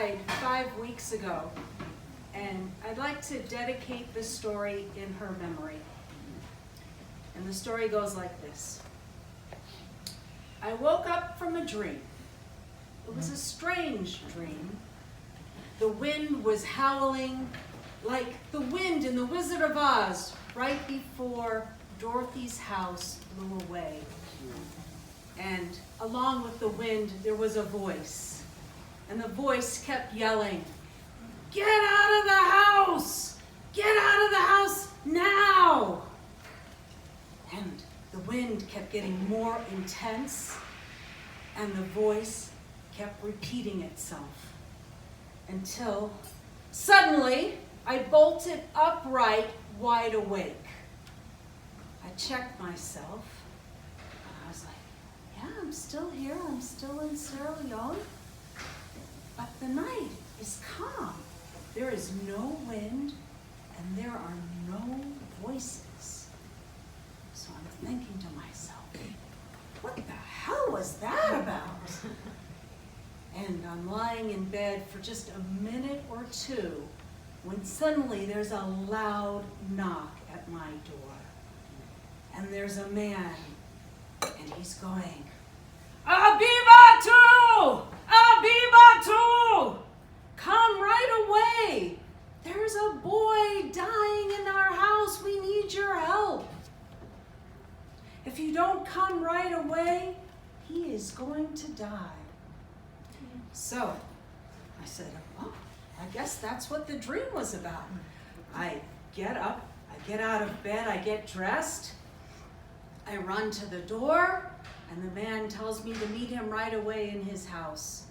died 5 weeks ago, and I'd like to dedicate this story in her memory. And the story goes like this. I woke up from a dream. It was a strange dream. The wind was howling like the wind in The Wizard of Oz right before Dorothy's house blew away. And along with the wind, there was a voice. And the voice kept yelling, "Get out of the house! Get out of the house now!" And the wind kept getting more intense, and the voice kept repeating itself until suddenly I bolted upright, wide awake. I checked myself, and I was like, yeah, I'm still here, I'm still in Sierra Leone, but the night is calm. There is no wind, and there are no voices. So I'm thinking to myself, what the hell was that about? And I'm lying in bed for just a minute or two when suddenly there's a loud knock at my door. And there's a man, and he's going, "Aviva too! Aviva too! Come right away! There's a boy dying in our house. We need your help. If you don't come right away, he is going to die." So I said, oh, I guess that's what the dream was about. I get up, I get out of bed, I get dressed, I run to the door, and the man tells me to meet him right away in his house.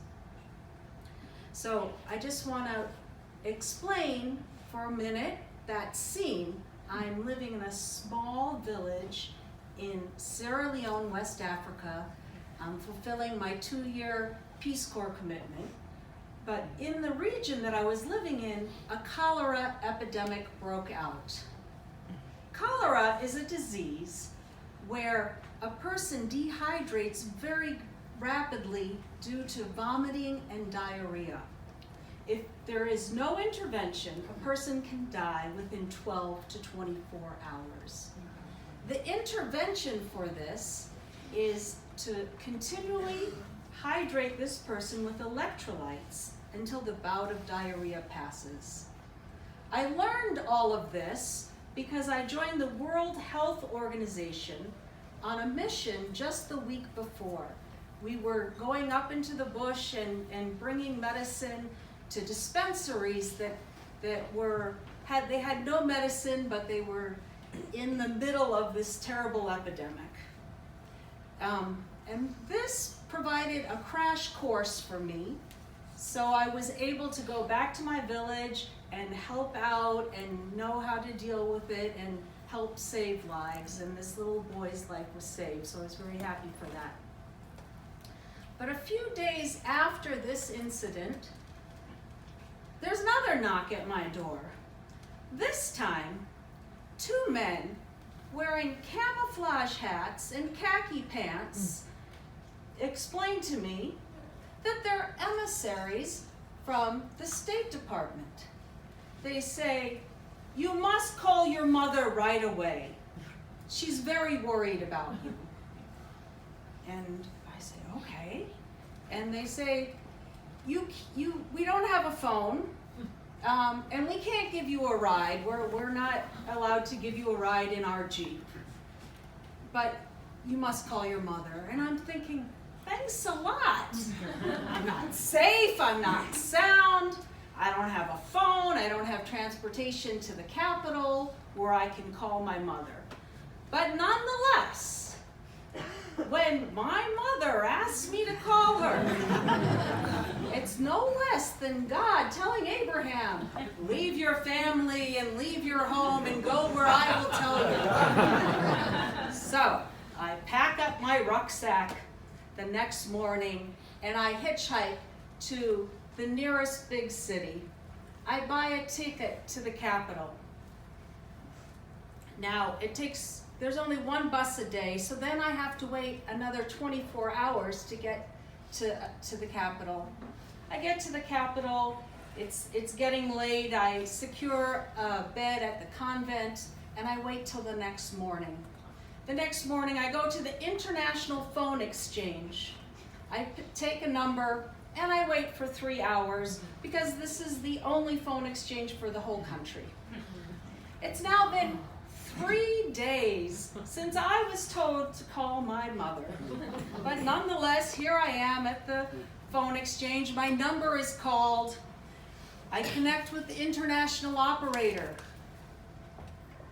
So I just want to explain for a minute that scene. I'm living in a small village in Sierra Leone, West Africa. I'm fulfilling my 2-year Peace Corps commitment. But in the region that I was living in, a cholera epidemic broke out. Cholera is a disease where a person dehydrates very rapidly due to vomiting and diarrhea. If there is no intervention, a person can die within 12 to 24 hours. The intervention for this is to continually hydrate this person with electrolytes until the bout of diarrhea passes. I learned all of this because I joined the World Health Organization on a mission just the week before. We were going up into the bush and bringing medicine to dispensaries that had no medicine, but they were in the middle of this terrible epidemic. And this provided a crash course for me, so I was able to go back to my village and help out and know how to deal with it and help save lives, and this little boy's life was saved, so I was very happy for that. But a few days after this incident, there's another knock at my door. This time, 2 men wearing camouflage hats and khaki pants explained to me that they're emissaries from the State Department. They say, "You must call your mother right away. She's very worried about you." And I say, okay. And they say, we don't have a phone, and we can't give you a ride. We're not allowed to give you a ride in our Jeep. But you must call your mother. And I'm thinking, thanks a lot. I'm not safe, I'm not sound, I don't have a phone, I don't have transportation to the capital where I can call my mother. But nonetheless, when my mother asks me to call her, it's no less than God telling Abraham, leave your family and leave your home and go where I will tell you. So I pack up my rucksack the next morning and I hitchhike to the nearest big city. I buy a ticket to the capital. Now, there's only 1 bus a day, so then I have to wait another 24 hours to get to the capital. I get to the Capitol, it's getting late, I secure a bed at the convent, and I wait till the next morning. The next morning, I go to the International Phone Exchange. I take a number, and I wait for 3 hours, because this is the only phone exchange for the whole country. It's now been 3 days since I was told to call my mother. But nonetheless, here I am at the phone exchange. My number is called. I connect with the international operator.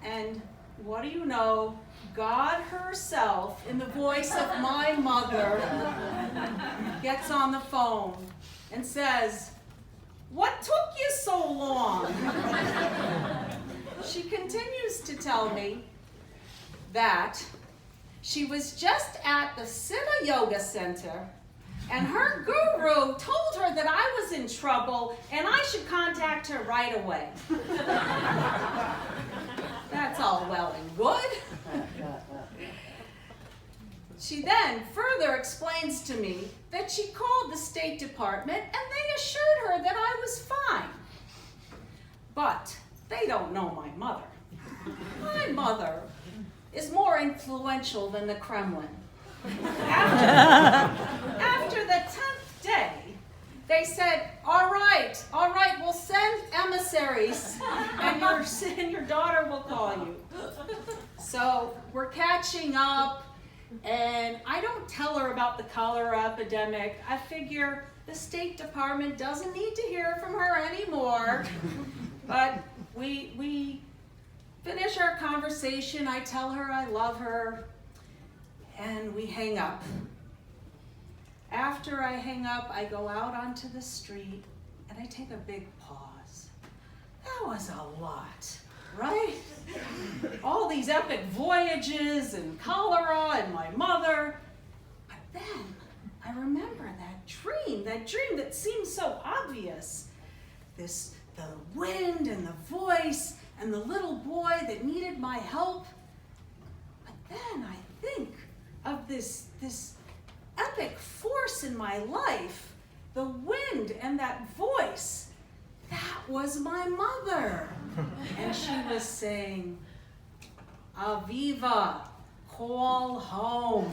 And what do you know? God herself, in the voice of my mother, gets on the phone and says, "What took you so long?" She continues to tell me that she was just at the Siddha Yoga Center and her guru told her that I was in trouble and I should contact her right away. That's all well and good. She then further explains to me that she called the State Department and they assured her that I was fine. But they don't know my mother. My mother is more influential than the Kremlin. After the 10th day, they said, all right, we'll send emissaries and your daughter will call you. So we're catching up, and I don't tell her about the cholera epidemic. I figure the State Department doesn't need to hear from her anymore. But we finish our conversation. I tell her I love her, and we hang up. After I hang up, I go out onto the street, and I take a big pause. That was a lot, right? All these epic voyages, and cholera, and my mother. But then I remember that dream that seemed so obvious. The wind and the voice and the little boy that needed my help. But then I think of this epic force in my life, the wind and that voice. That was my mother. And she was saying, Aviva, call home.